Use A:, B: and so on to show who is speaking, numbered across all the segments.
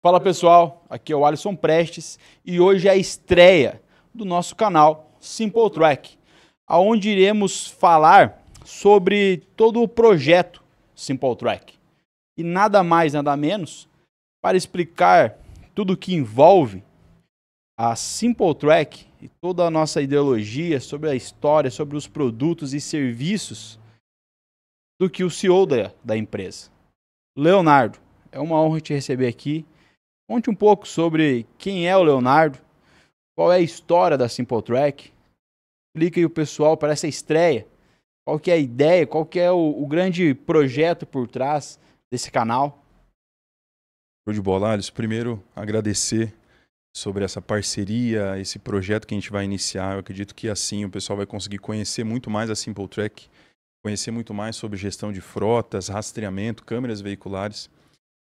A: Fala pessoal, aqui é o Alisson Prestes e hoje é a estreia do nosso canal Simple Track, onde iremos falar sobre todo o projeto Simple Track. E nada mais, nada menos, para explicar tudo o que envolve a Simple Track e toda a nossa ideologia sobre a história, sobre os produtos e serviços do que o CEO da empresa. Leonardo, é uma honra te receber aqui. Conte um pouco sobre quem é o Leonardo, qual é a história da Simple Track. Explica aí o pessoal para essa estreia. Qual que é a ideia, qual que é o grande projeto por trás desse canal.
B: Show de bola, Alisson. Primeiro, agradecer sobre essa parceria, esse projeto que a gente vai iniciar. Eu acredito que assim o pessoal vai conseguir conhecer muito mais a Simple Track, conhecer muito mais sobre gestão de frotas, rastreamento, câmeras veiculares.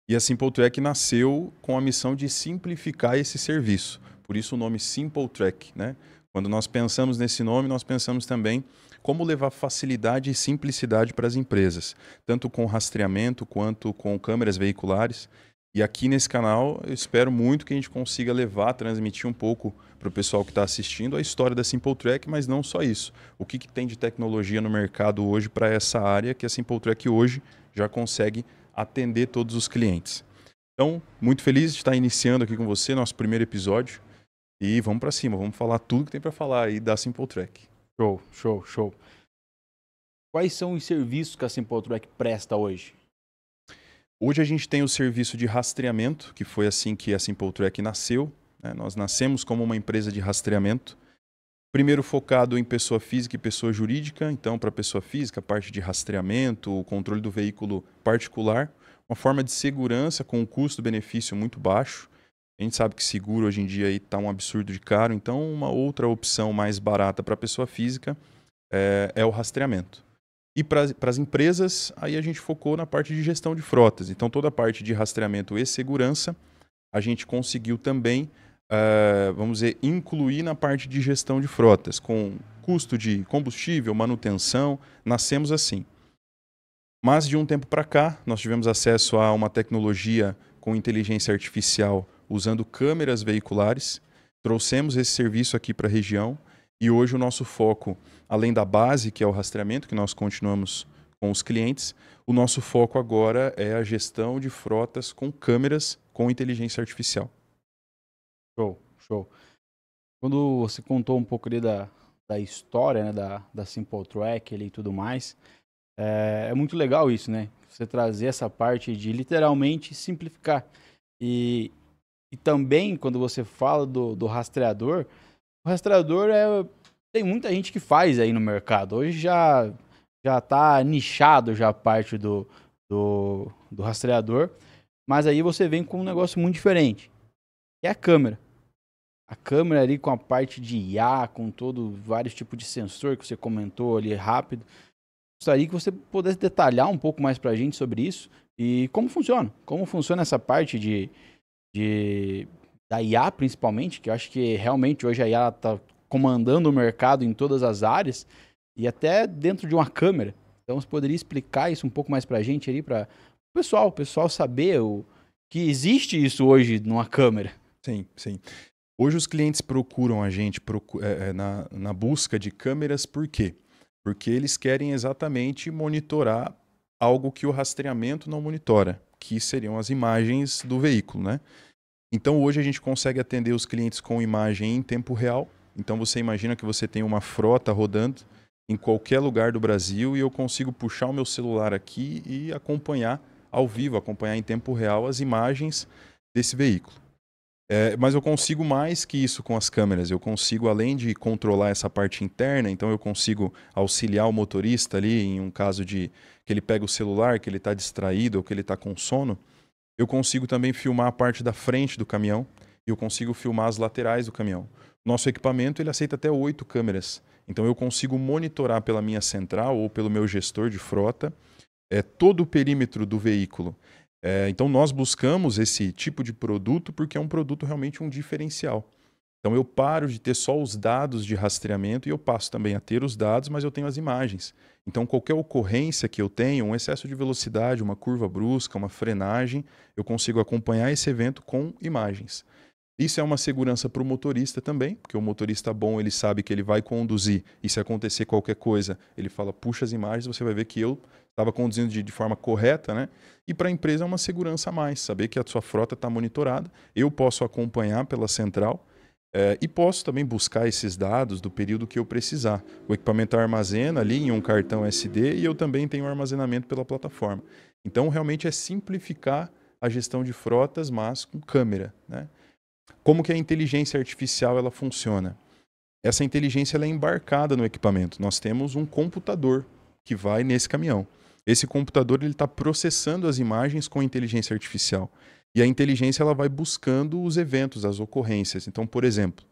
B: E a Simple Track nasceu com a missão de simplificar esse serviço. Por isso o nome Simple Track, né? Quando nós pensamos nesse nome, nós pensamos também como levar facilidade e simplicidade para as empresas, tanto com rastreamento quanto com câmeras veiculares. E aqui nesse canal eu espero muito que a gente consiga levar, transmitir um pouco para o pessoal que está assistindo a história da Simple Track, mas não só isso. O que tem de tecnologia no mercado hoje para essa área que a Simple Track hoje já consegue atender todos os clientes. Então, muito feliz de estar iniciando aqui com você, nosso primeiro episódio. E vamos para cima, vamos falar tudo que tem para falar aí da Simple Track.
A: Show, show, show. Quais são os serviços que a Simple Track presta hoje?
B: Hoje a gente tem o serviço de rastreamento, que foi assim que a Simple Track nasceu. Né? Nós nascemos como uma empresa de rastreamento. Primeiro focado em pessoa física e pessoa jurídica. Então, para pessoa física, a parte de rastreamento, o controle do veículo particular. Uma forma de segurança com um custo-benefício muito baixo. A gente sabe que seguro hoje em dia está um absurdo de caro. Então, uma outra opção mais barata para a pessoa física é o rastreamento. E para as empresas, aí a gente focou na parte de gestão de frotas. Então, toda a parte de rastreamento e segurança, a gente conseguiu também, vamos dizer, incluir na parte de gestão de frotas, com custo de combustível, manutenção, nascemos assim. Mas de um tempo para cá, nós tivemos acesso a uma tecnologia com inteligência artificial usando câmeras veiculares, trouxemos esse serviço aqui para a região e hoje o nosso foco, além da base, que é o rastreamento, que nós continuamos com os clientes, o nosso foco agora é a gestão de frotas com câmeras com inteligência artificial.
A: Show, show. Quando você contou um pouco ali da história, né, da Simple Track e tudo mais, é muito legal isso, né? Você trazer essa parte de literalmente simplificar. E também, quando você fala do rastreador, o rastreador tem muita gente que faz aí no mercado. Hoje já tá nichado já a parte do rastreador, mas aí você vem com um negócio muito diferente, que é a câmera. A câmera ali com a parte de IA, com vários tipos de sensor que você comentou ali rápido. Gostaria que você pudesse detalhar um pouco mais pra gente sobre isso e como funciona. Como funciona essa parte da IA principalmente, que eu acho que realmente hoje a IA está comandando o mercado em todas as áreas e até dentro de uma câmera. Então você poderia explicar isso um pouco mais pra gente ali, para o pessoal saber que existe isso hoje numa câmera.
B: Sim, sim. Hoje os clientes procuram a gente na busca de câmeras, por quê? Porque eles querem exatamente monitorar algo que o rastreamento não monitora, que seriam as imagens do veículo, né? Então hoje a gente consegue atender os clientes com imagem em tempo real. Então você imagina que você tem uma frota rodando em qualquer lugar do Brasil e eu consigo puxar o meu celular aqui e acompanhar ao vivo, acompanhar em tempo real as imagens desse veículo. Mas eu consigo mais que isso com as câmeras. Eu consigo, além de controlar essa parte interna, então eu consigo auxiliar o motorista ali em um caso de que ele pega o celular, que ele está distraído ou que ele está com sono. Eu consigo também filmar a parte da frente do caminhão e eu consigo filmar as laterais do caminhão. Nosso equipamento ele aceita até 8 câmeras. Então eu consigo monitorar pela minha central ou pelo meu gestor de frota todo o perímetro do veículo. Então nós buscamos esse tipo de produto porque é um produto realmente um diferencial. Então eu paro de ter só os dados de rastreamento e eu passo também a ter os dados, mas eu tenho as imagens. Então qualquer ocorrência que eu tenho, um excesso de velocidade, uma curva brusca, uma frenagem, eu consigo acompanhar esse evento com imagens. Isso é uma segurança para o motorista também, porque o motorista bom, ele sabe que ele vai conduzir e se acontecer qualquer coisa, ele fala, puxa as imagens, você vai ver que eu estava conduzindo de forma correta, né? E para a empresa é uma segurança a mais, saber que a sua frota está monitorada, eu posso acompanhar pela central e posso também buscar esses dados do período que eu precisar. O equipamento armazena ali em um cartão SD e eu também tenho armazenamento pela plataforma. Então, realmente é simplificar a gestão de frotas, mas com câmera, né? Como que a inteligência artificial ela funciona? Essa inteligência ela é embarcada no equipamento. Nós temos um computador que vai nesse caminhão. Esse computador ele está processando as imagens com inteligência artificial. E a inteligência ela vai buscando os eventos, as ocorrências. Então, por exemplo,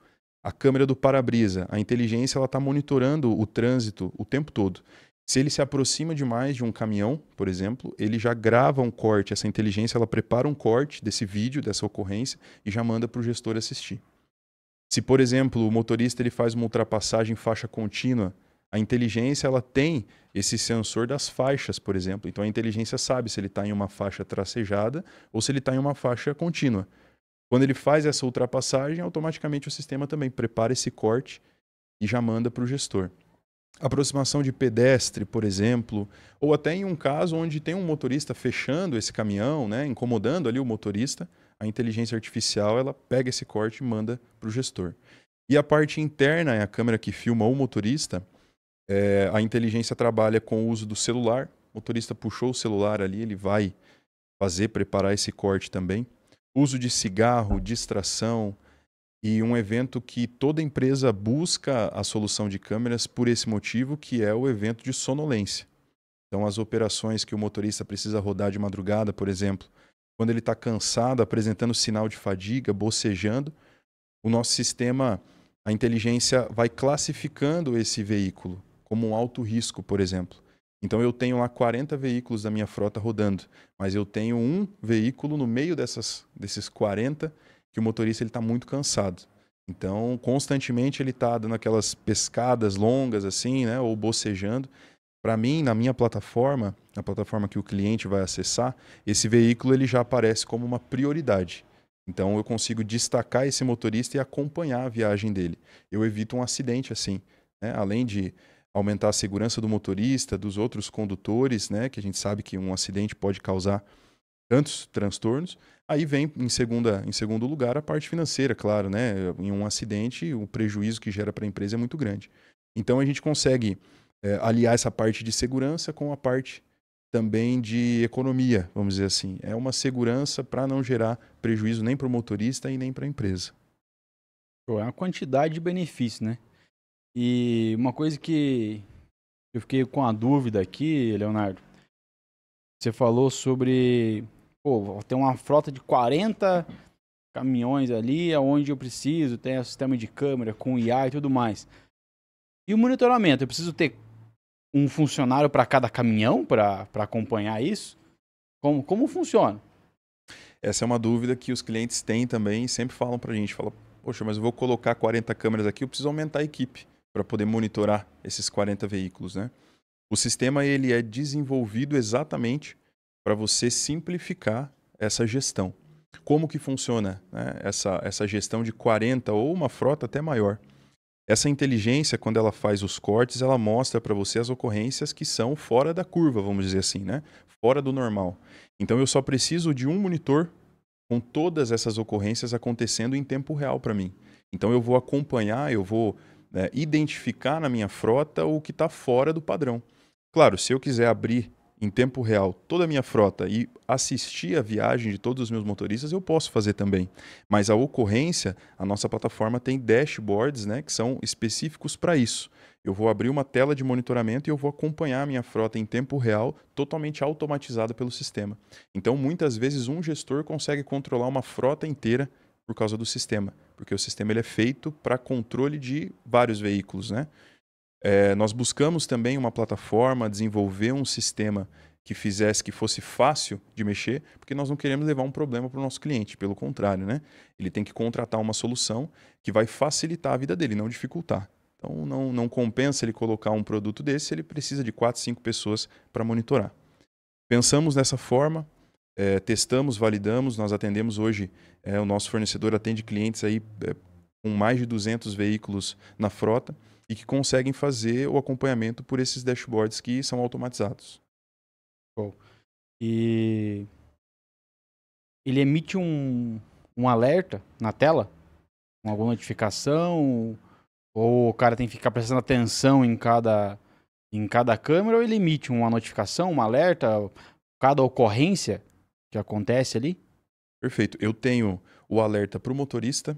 B: a câmera do para-brisa, a inteligência ela está monitorando o trânsito o tempo todo. Se ele se aproxima demais de um caminhão, por exemplo, ele já grava um corte. Essa inteligência ela prepara um corte desse vídeo, dessa ocorrência, e já manda para o gestor assistir. Se, por exemplo, o motorista ele faz uma ultrapassagem em faixa contínua, a inteligência ela tem esse sensor das faixas, por exemplo. Então a inteligência sabe se ele está em uma faixa tracejada ou se ele está em uma faixa contínua. Quando ele faz essa ultrapassagem, automaticamente o sistema também prepara esse corte e já manda para o gestor. Aproximação de pedestre, por exemplo, ou até em um caso onde tem um motorista fechando esse caminhão, né, incomodando ali o motorista, a inteligência artificial ela pega esse corte e manda para o gestor. E a parte interna é a câmera que filma o motorista. A inteligência trabalha com o uso do celular. O motorista puxou o celular ali, ele vai preparar esse corte também. Uso de cigarro, distração, e um evento que toda empresa busca a solução de câmeras por esse motivo, que é o evento de sonolência. Então, as operações que o motorista precisa rodar de madrugada, por exemplo, quando ele está cansado, apresentando sinal de fadiga, bocejando, o nosso sistema, a inteligência vai classificando esse veículo como um alto risco, por exemplo. Então, eu tenho lá 40 veículos da minha frota rodando, mas eu tenho um veículo no meio desses 40 que o motorista está muito cansado. Então, constantemente ele está dando aquelas pescadas longas assim, né, ou bocejando. Para mim, na minha plataforma, na plataforma que o cliente vai acessar, esse veículo ele já aparece como uma prioridade. Então, eu consigo destacar esse motorista e acompanhar a viagem dele. Eu evito um acidente assim, né? Além de aumentar a segurança do motorista, dos outros condutores, né, que a gente sabe que um acidente pode causar tantos transtornos. Aí vem, em segundo lugar, a parte financeira, claro, né? Em um acidente, o prejuízo que gera para a empresa é muito grande. Então, a gente consegue aliar essa parte de segurança com a parte também de economia, vamos dizer assim. É uma segurança para não gerar prejuízo nem para o motorista e nem para a empresa.
A: É uma quantidade de benefícios, né? E uma coisa que eu fiquei com a dúvida aqui, Leonardo, você falou sobre, pô, tem uma frota de 40 caminhões ali, aonde eu preciso, tem o sistema de câmera com IA e tudo mais. E o monitoramento, eu preciso ter um funcionário para cada caminhão para acompanhar isso? Como funciona?
B: Essa é uma dúvida que os clientes têm também e sempre falam para a gente. Fala, poxa, mas eu vou colocar 40 câmeras aqui, eu preciso aumentar a equipe para poder monitorar esses 40 veículos, né? O sistema ele é desenvolvido exatamente para você simplificar essa gestão. Como que funciona, né, essa gestão de 40 ou uma frota até maior? Essa inteligência, quando ela faz os cortes, ela mostra para você as ocorrências que são fora da curva, vamos dizer assim, né? Fora do normal. Então eu só preciso de um monitor com todas essas ocorrências acontecendo em tempo real para mim. Então eu vou acompanhar, eu vou identificar na minha frota o que está fora do padrão. Claro, se eu quiser abrir em tempo real toda a minha frota e assistir a viagem de todos os meus motoristas, eu posso fazer também. Mas a ocorrência, a nossa plataforma tem dashboards, né, que são específicos para isso. Eu vou abrir uma tela de monitoramento e eu vou acompanhar a minha frota em tempo real, totalmente automatizada pelo sistema. Então, muitas vezes, um gestor consegue controlar uma frota inteira por causa do sistema, porque o sistema ele é feito para controle de vários veículos, né? Nós buscamos também uma plataforma, desenvolver um sistema que fizesse que fosse fácil de mexer, porque nós não queremos levar um problema para o nosso cliente, pelo contrário, né? Ele tem que contratar uma solução que vai facilitar a vida dele, não dificultar. Então não compensa ele colocar um produto desse, ele precisa de 4, 5 pessoas para monitorar. Pensamos dessa forma, testamos, validamos, nós atendemos hoje, o nosso fornecedor atende clientes aí com mais de 200 veículos na frota e que conseguem fazer o acompanhamento por esses dashboards que são automatizados.
A: Show. E ele emite um alerta na tela? Com alguma notificação? Ou o cara tem que ficar prestando atenção em cada câmera? Ou ele emite uma notificação, um alerta? Cada ocorrência que acontece ali?
B: Perfeito. Eu tenho o alerta para o motorista.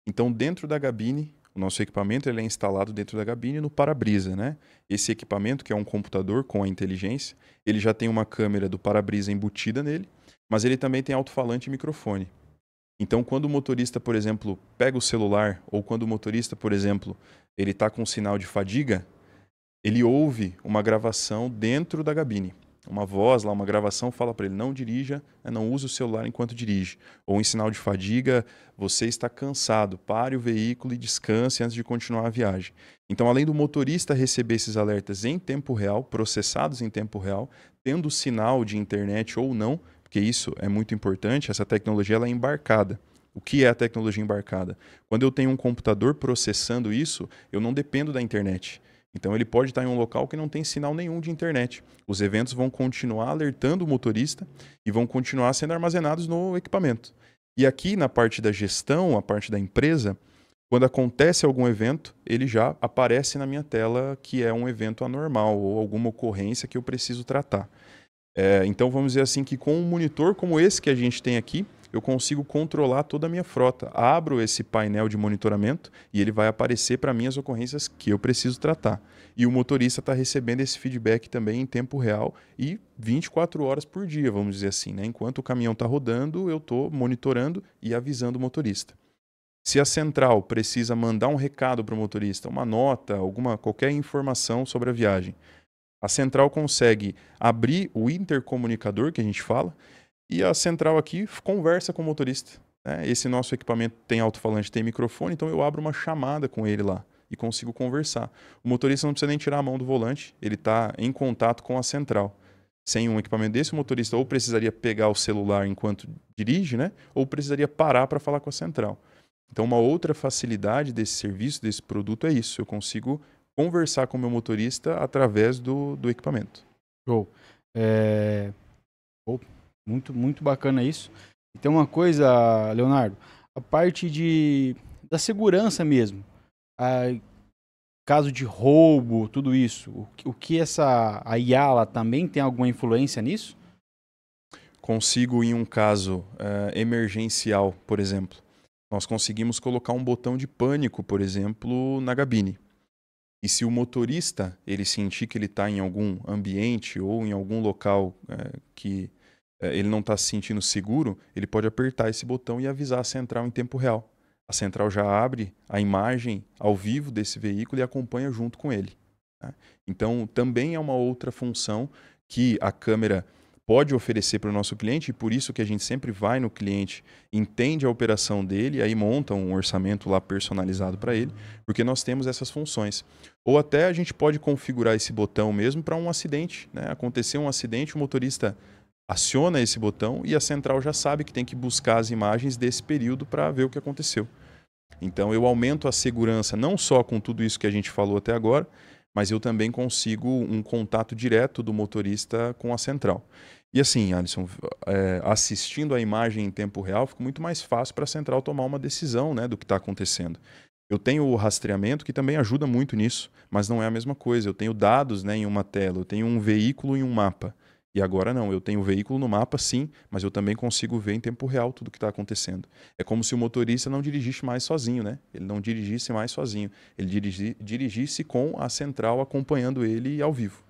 B: Então, dentro da cabine, o nosso equipamento ele é instalado dentro da cabine no para-brisa, né? Esse equipamento, que é um computador com a inteligência, ele já tem uma câmera do para-brisa embutida nele, mas ele também tem alto-falante e microfone. Então, quando o motorista, por exemplo, pega o celular, ou quando o motorista, por exemplo, ele está com sinal de fadiga, ele ouve uma gravação dentro da cabine. Uma voz lá, uma gravação fala para ele, não dirija, não use o celular enquanto dirige. Ou em sinal de fadiga, você está cansado, pare o veículo e descanse antes de continuar a viagem. Então, além do motorista receber esses alertas em tempo real, processados em tempo real, tendo sinal de internet ou não, porque isso é muito importante, essa tecnologia ela é embarcada. O que é a tecnologia embarcada? Quando eu tenho um computador processando isso, eu não dependo da internet. Então ele pode estar em um local que não tem sinal nenhum de internet. Os eventos vão continuar alertando o motorista e vão continuar sendo armazenados no equipamento. E aqui na parte da gestão, a parte da empresa, quando acontece algum evento, ele já aparece na minha tela que é um evento anormal ou alguma ocorrência que eu preciso tratar. Então vamos dizer assim que com um monitor como esse que a gente tem aqui, eu consigo controlar toda a minha frota. Abro esse painel de monitoramento e ele vai aparecer para mim as ocorrências que eu preciso tratar. E o motorista está recebendo esse feedback também em tempo real e 24 horas por dia, vamos dizer assim, né? Enquanto o caminhão está rodando, eu estou monitorando e avisando o motorista. Se a central precisa mandar um recado para o motorista, uma nota, qualquer informação sobre a viagem, a central consegue abrir o intercomunicador, que a gente fala, e a central aqui conversa com o motorista. Né? Esse nosso equipamento tem alto-falante, tem microfone, então eu abro uma chamada com ele lá e consigo conversar. O motorista não precisa nem tirar a mão do volante, ele está em contato com a central. Sem um equipamento desse, o motorista ou precisaria pegar o celular enquanto dirige, né? Ou precisaria parar para falar com a central. Então, uma outra facilidade desse serviço, desse produto, é isso. Eu consigo conversar com o meu motorista através do equipamento.
A: Show. Muito, muito bacana isso. E tem uma coisa, Leonardo, a parte da segurança mesmo. Caso de roubo, tudo isso. O que a Yala também tem alguma influência nisso?
B: Consigo, em um caso emergencial, por exemplo, nós conseguimos colocar um botão de pânico, por exemplo, na cabine. E se o motorista ele sentir que ele está em algum ambiente ou em algum local que ele não está se sentindo seguro, ele pode apertar esse botão e avisar a central em tempo real. A central já abre a imagem ao vivo desse veículo e acompanha junto com ele. Né? Então, também é uma outra função que a câmera pode oferecer para o nosso cliente, e por isso que a gente sempre vai no cliente, entende a operação dele, aí monta um orçamento lá personalizado para ele, porque nós temos essas funções. Ou até a gente pode configurar esse botão mesmo para um acidente. Né? Acontecer um acidente, o motorista aciona esse botão e a central já sabe que tem que buscar as imagens desse período para ver o que aconteceu. Então eu aumento a segurança não só com tudo isso que a gente falou até agora, mas eu também consigo um contato direto do motorista com a central. E assim, Alisson, assistindo a imagem em tempo real, fica muito mais fácil para a central tomar uma decisão, né, do que está acontecendo. Eu tenho o rastreamento, que também ajuda muito nisso, mas não é a mesma coisa. Eu tenho dados, né, em uma tela, eu tenho um veículo em um mapa. E agora não, eu tenho o veículo no mapa sim, mas eu também consigo ver em tempo real tudo o que está acontecendo. É como se o motorista não dirigisse mais sozinho, né? Ele não dirigisse mais sozinho. Ele dirigisse com a central acompanhando ele ao vivo.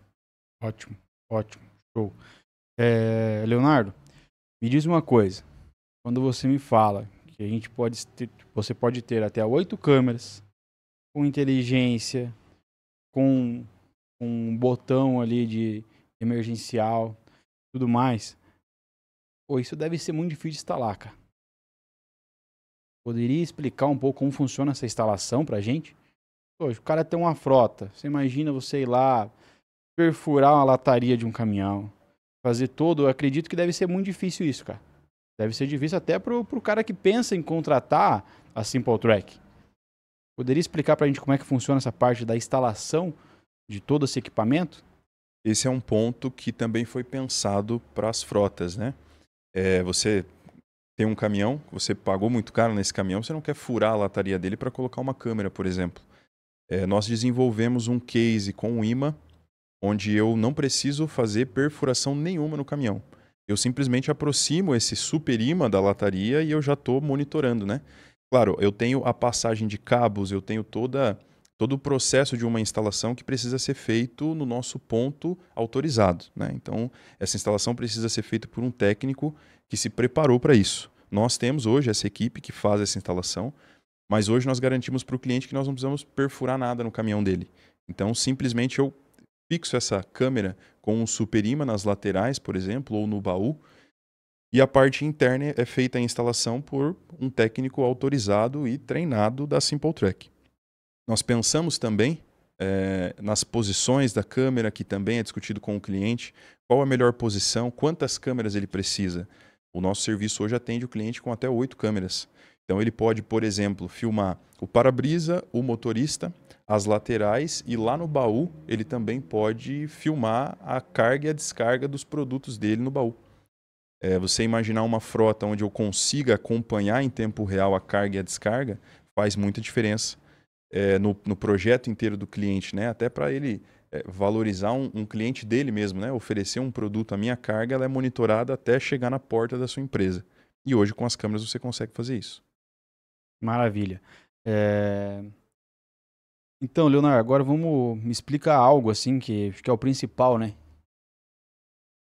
A: Ótimo, ótimo, show. Leonardo, me diz uma coisa. Quando você me fala que você pode ter até 8 câmeras, com inteligência, com um botão ali de emergencial, tudo mais. Pô, isso deve ser muito difícil de instalar, cara. Poderia explicar um pouco como funciona essa instalação pra gente? Poxa, o cara tem uma frota. Você imagina você ir lá, perfurar uma lataria de um caminhão, fazer todo. Eu acredito que deve ser muito difícil isso, cara. Deve ser difícil até pro cara que pensa em contratar a Simple Track. Poderia explicar pra gente como é que funciona essa parte da instalação de todo esse equipamento?
B: Esse é um ponto que também foi pensado para as frotas, né? Você tem um caminhão, você pagou muito caro nesse caminhão, você não quer furar a lataria dele para colocar uma câmera, por exemplo. Nós desenvolvemos um case com um imã, onde eu não preciso fazer perfuração nenhuma no caminhão. Eu simplesmente aproximo esse super imã da lataria e eu já estou monitorando, né? Claro, eu tenho a passagem de cabos, eu tenho todo o processo de uma instalação que precisa ser feito no nosso ponto autorizado, né? Então, essa instalação precisa ser feita por um técnico que se preparou para isso. Nós temos hoje essa equipe que faz essa instalação, mas hoje nós garantimos para o cliente que nós não precisamos perfurar nada no caminhão dele. Então, simplesmente eu fixo essa câmera com um super imã nas laterais, por exemplo, ou no baú, e a parte interna é feita a instalação por um técnico autorizado e treinado da Simple Track. Nós pensamos também nas posições da câmera, que também é discutido com o cliente, qual a melhor posição, quantas câmeras ele precisa. O nosso serviço hoje atende o cliente com até 8 câmeras. Então ele pode, por exemplo, filmar o para-brisa, o motorista, as laterais e lá no baú ele também pode filmar a carga e a descarga dos produtos dele no baú. Você imaginar uma frota onde eu consiga acompanhar em tempo real a carga e a descarga faz muita diferença no projeto inteiro do cliente, né? Até para ele valorizar um cliente dele mesmo, né? Oferecer um produto, a minha carga ela é monitorada até chegar na porta da sua empresa. E hoje com as câmeras você consegue fazer isso.
A: Maravilha. É, Então, Leonardo, agora vamos me explicar algo assim que acho que é o principal, né?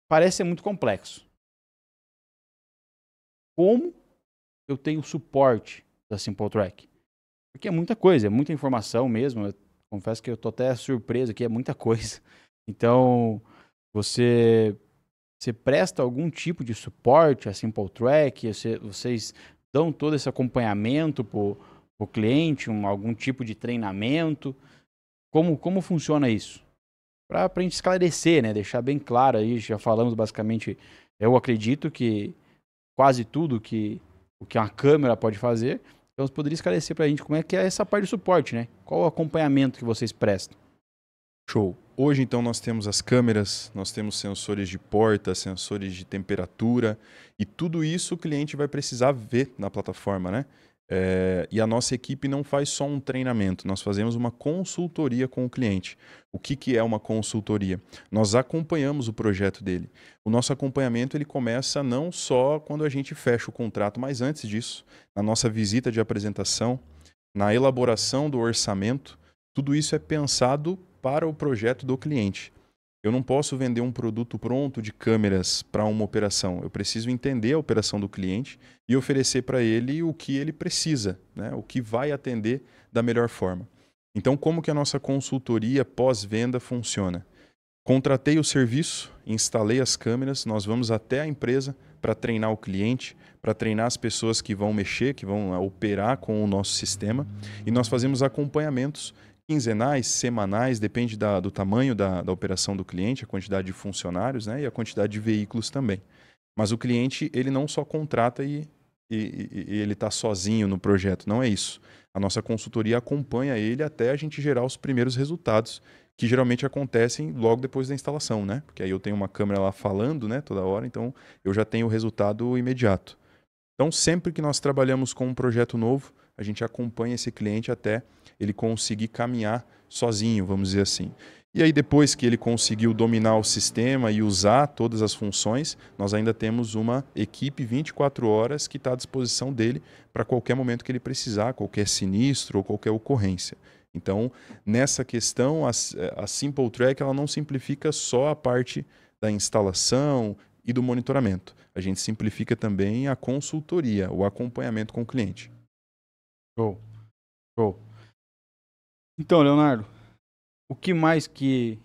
A: Parece ser muito complexo. Como eu tenho suporte da Simple Track? Porque é muita coisa, é muita informação mesmo. Eu confesso que eu tô até surpreso que é muita coisa. Então, você você presta algum tipo de suporte à Simple Track? Vocês dão todo esse acompanhamento para o cliente, algum tipo de treinamento? Como funciona isso? Para a gente esclarecer, né? Deixar bem claro aí, já falamos basicamente, eu acredito que quase tudo o que uma câmera pode fazer. Então, você poderia esclarecer para a gente como é que é essa parte do suporte, né? Qual o acompanhamento que vocês prestam?
B: Show. Hoje, então, nós temos as câmeras, nós temos sensores de porta, sensores de temperatura, e tudo isso o cliente vai precisar ver na plataforma, né? E a nossa equipe não faz só um treinamento, nós fazemos uma consultoria com o cliente. O que é uma consultoria? Nós acompanhamos o projeto dele. O nosso acompanhamento ele começa não só quando a gente fecha o contrato, mas antes disso, na nossa visita de apresentação, na elaboração do orçamento, tudo isso é pensado para o projeto do cliente. Eu não posso vender um produto pronto de câmeras para uma operação. Eu preciso entender a operação do cliente e oferecer para ele o que ele precisa, né? O que vai atender da melhor forma. Então, como que a nossa consultoria pós-venda funciona? Contratei o serviço, instalei as câmeras, nós vamos até a empresa para treinar o cliente, para treinar as pessoas que vão mexer, que vão operar com o nosso sistema, e nós fazemos acompanhamentos quinzenais, semanais, depende do tamanho da operação do cliente, a quantidade de funcionários, né, e a quantidade de veículos também. Mas o cliente, ele não só contrata e ele está sozinho no projeto, não é isso. A nossa consultoria acompanha ele até a gente gerar os primeiros resultados, que geralmente acontecem logo depois da instalação, né? Porque aí eu tenho uma câmera lá falando, né, toda hora, então eu já tenho o resultado imediato. Então, sempre que nós trabalhamos com um projeto novo, a gente acompanha esse cliente até ele conseguir caminhar sozinho, vamos dizer assim. E aí, depois que ele conseguiu dominar o sistema e usar todas as funções, nós ainda temos uma equipe 24 horas que está à disposição dele para qualquer momento que ele precisar, qualquer sinistro ou qualquer ocorrência. Então, nessa questão, a Simple Track ela não simplifica só a parte da instalação e do monitoramento. A gente simplifica também a consultoria, o acompanhamento com o cliente.
A: Show, show. Então, Leonardo, o que mais que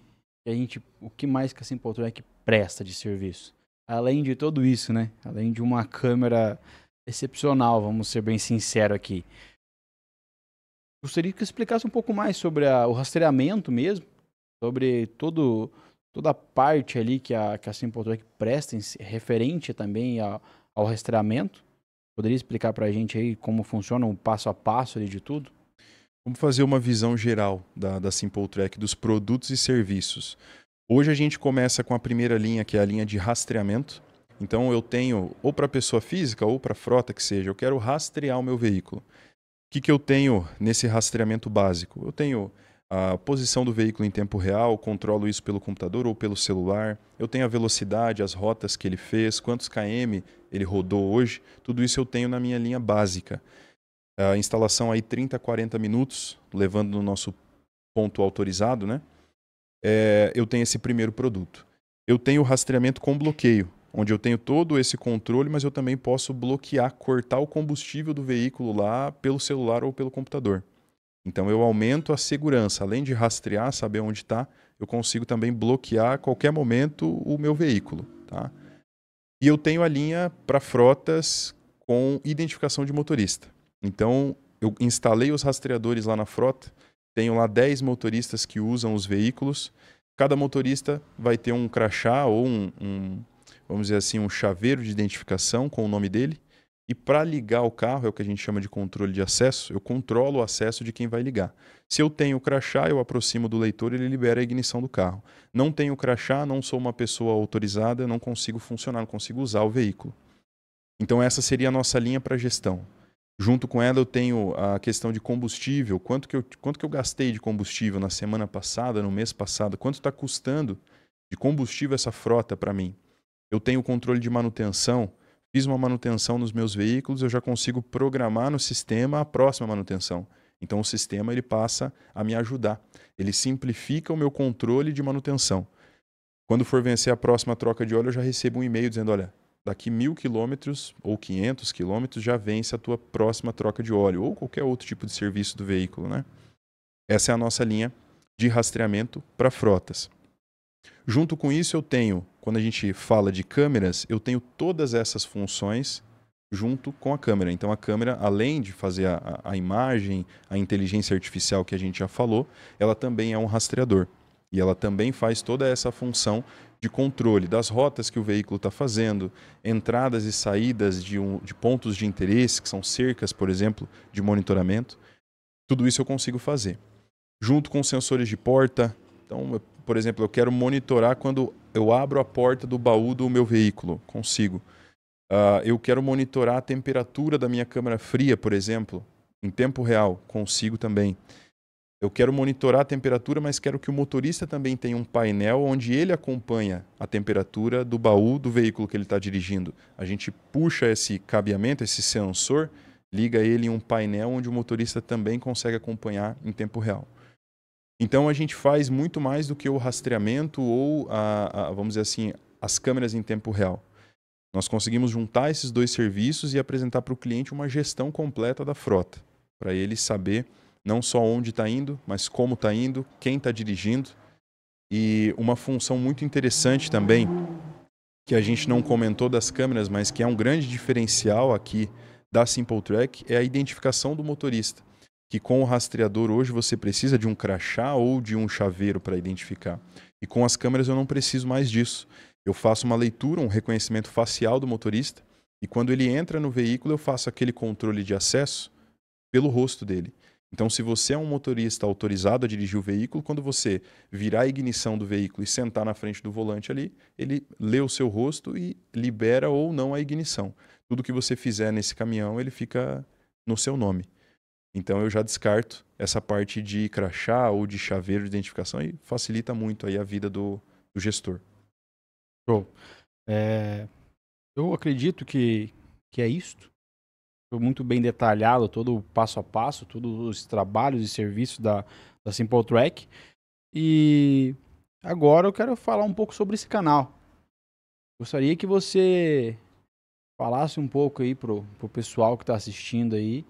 A: a Simple Track presta de serviço? além de tudo isso, né? Além de uma câmera excepcional, vamos ser bem sinceros aqui. Gostaria que você explicasse um pouco mais sobre o rastreamento mesmo, sobre toda a parte ali que a SimpleTrack presta referente também ao rastreamento. Poderia explicar para a gente aí como funciona o passo a passo ali de tudo?
B: Vamos fazer uma visão geral da SimpleTrack, dos produtos e serviços. Hoje a gente começa com a primeira linha, que é a linha de rastreamento. Então eu tenho, ou para pessoa física ou para frota que seja, eu quero rastrear o meu veículo. O que eu tenho nesse rastreamento básico? Eu tenho a posição do veículo em tempo real, controlo isso pelo computador ou pelo celular. Eu tenho a velocidade, as rotas que ele fez, quantos km ele rodou hoje. Tudo isso eu tenho na minha linha básica. A instalação aí 30, 40 minutos, levando no nosso ponto autorizado, né? Eu tenho esse primeiro produto. Eu tenho o rastreamento com bloqueio, onde eu tenho todo esse controle, mas eu também posso bloquear, cortar o combustível do veículo lá pelo celular ou pelo computador. Então eu aumento a segurança. Além de rastrear, saber onde está, eu consigo também bloquear a qualquer momento o meu veículo. Tá? E eu tenho a linha para frotas com identificação de motorista. Então eu instalei os rastreadores lá na frota, tenho lá 10 motoristas que usam os veículos. Cada motorista vai ter um crachá ou vamos dizer assim, um chaveiro de identificação com o nome dele. E para ligar o carro, é o que a gente chama de controle de acesso, eu controlo o acesso de quem vai ligar. Se eu tenho o crachá, eu aproximo do leitor e ele libera a ignição do carro. Não tenho crachá, não sou uma pessoa autorizada, não consigo funcionar, não consigo usar o veículo. Então essa seria a nossa linha para gestão. Junto com ela eu tenho a questão de combustível, quanto que eu gastei de combustível na semana passada, no mês passado, quanto está custando de combustível essa frota para mim. Eu tenho o controle de manutenção, fiz uma manutenção nos meus veículos, eu já consigo programar no sistema a próxima manutenção. Então o sistema ele passa a me ajudar, ele simplifica o meu controle de manutenção. Quando for vencer a próxima troca de óleo, eu já recebo um e-mail dizendo, olha, daqui 1.000 quilômetros ou 500 quilômetros já vence a tua próxima troca de óleo ou qualquer outro tipo de serviço do veículo, né? Essa é a nossa linha de rastreamento para frotas. Junto com isso eu tenho, quando a gente fala de câmeras, eu tenho todas essas funções junto com a câmera. Então a câmera, além de fazer a imagem, a inteligência artificial que a gente já falou, ela também é um rastreador. E ela também faz toda essa função de controle das rotas que o veículo está fazendo, entradas e saídas de pontos de interesse, que são cercas, por exemplo, de monitoramento. Tudo isso eu consigo fazer. Junto com sensores de porta. Então, por exemplo, eu quero monitorar quando eu abro a porta do baú do meu veículo. Consigo. Eu quero monitorar a temperatura da minha câmara fria, por exemplo, em tempo real. Consigo também. Eu quero monitorar a temperatura, mas quero que o motorista também tenha um painel onde ele acompanha a temperatura do baú do veículo que ele está dirigindo. A gente puxa esse cabeamento, esse sensor, liga ele em um painel onde o motorista também consegue acompanhar em tempo real. Então a gente faz muito mais do que o rastreamento ou, vamos dizer assim, as câmeras em tempo real. Nós conseguimos juntar esses dois serviços e apresentar para o cliente uma gestão completa da frota, para ele saber não só onde está indo, mas como está indo, quem está dirigindo. E uma função muito interessante também, que a gente não comentou das câmeras, mas que é um grande diferencial aqui da SimpleTrack, é a identificação do motorista. Que com o rastreador hoje você precisa de um crachá ou de um chaveiro para identificar. E com as câmeras eu não preciso mais disso. Eu faço uma leitura, um reconhecimento facial do motorista, e quando ele entra no veículo eu faço aquele controle de acesso pelo rosto dele. Então, se você é um motorista autorizado a dirigir o veículo, quando você virar a ignição do veículo e sentar na frente do volante ali, ele lê o seu rosto e libera ou não a ignição. Tudo que você fizer nesse caminhão, ele fica no seu nome. Então, eu já descarto essa parte de crachá ou de chaveiro de identificação e facilita muito aí a vida do gestor.
A: Show. Eu acredito que é isto. Foi muito bem detalhado todo o passo a passo, todos os trabalhos e serviços da SimpleTrack. E agora eu quero falar um pouco sobre esse canal. Gostaria que você falasse um pouco aí pro pessoal que está assistindo aí,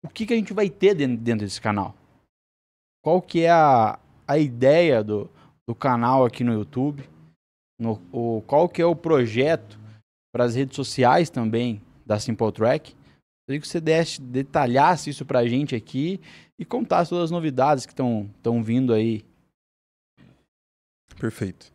A: o que a gente vai ter dentro desse canal. Qual que é a ideia do canal aqui no YouTube. qual que é o projeto para as redes sociais também da SimpleTrack. Queria que você detalhasse isso para a gente aqui e contasse todas as novidades que estão vindo aí.
B: Perfeito.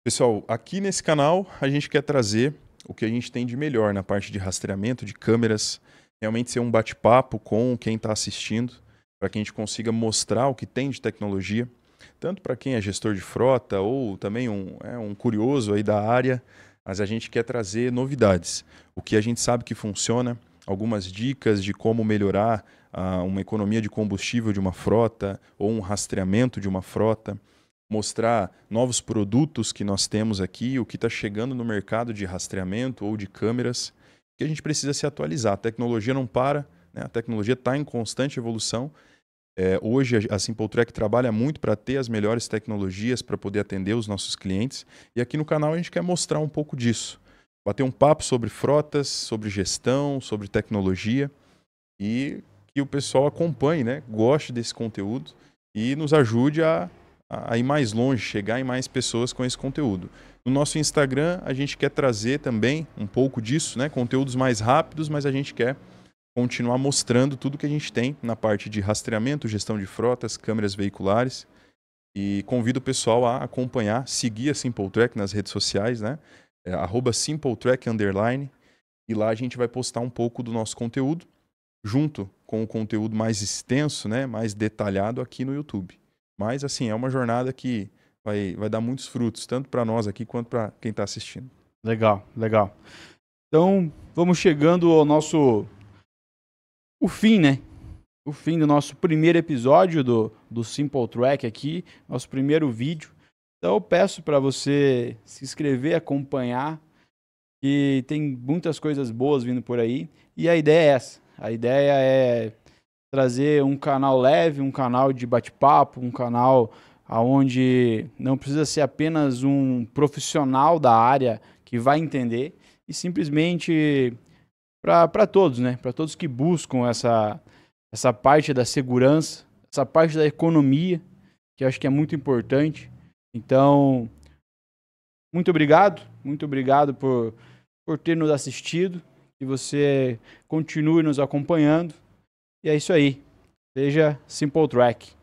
B: Pessoal, aqui nesse canal a gente quer trazer o que a gente tem de melhor na parte de rastreamento, de câmeras, realmente ser um bate-papo com quem está assistindo, para que a gente consiga mostrar o que tem de tecnologia, tanto para quem é gestor de frota ou também um curioso aí da área, mas a gente quer trazer novidades. O que a gente sabe que funciona, algumas dicas de como melhorar uma economia de combustível de uma frota ou um rastreamento de uma frota, mostrar novos produtos que nós temos aqui, o que está chegando no mercado de rastreamento ou de câmeras, que a gente precisa se atualizar. A tecnologia não para, né? A tecnologia está em constante evolução. Hoje a SimpleTrack trabalha muito para ter as melhores tecnologias para poder atender os nossos clientes. E aqui no canal a gente quer mostrar um pouco disso. Bater um papo sobre frotas, sobre gestão, sobre tecnologia e que o pessoal acompanhe, né? Goste desse conteúdo e nos ajude a ir mais longe, chegar em mais pessoas com esse conteúdo. No nosso Instagram, a gente quer trazer também um pouco disso, né? Conteúdos mais rápidos, mas a gente quer continuar mostrando tudo que a gente tem na parte de rastreamento, gestão de frotas, câmeras veiculares. E convido o pessoal a acompanhar, seguir a SimpleTrack nas redes sociais, né? @SimpleTrack_. E lá a gente vai postar um pouco do nosso conteúdo, junto com o conteúdo mais extenso, né? Mais detalhado aqui no YouTube. Mas, assim, é uma jornada que vai dar muitos frutos, tanto para nós aqui quanto para quem está assistindo.
A: Legal, legal. Então, vamos chegando ao o fim, né? O fim do nosso primeiro episódio do SimpleTrack aqui, nosso primeiro vídeo. Então, eu peço para você se inscrever, acompanhar, que tem muitas coisas boas vindo por aí. E a ideia é essa. A ideia é trazer um canal leve, um canal de bate-papo, um canal onde não precisa ser apenas um profissional da área que vai entender, e simplesmente para todos, né? Para todos que buscam essa parte da segurança, essa parte da economia, que eu acho que é muito importante. Então, muito obrigado por ter nos assistido, que você continue nos acompanhando. E é isso aí. Seja SimpleTrack.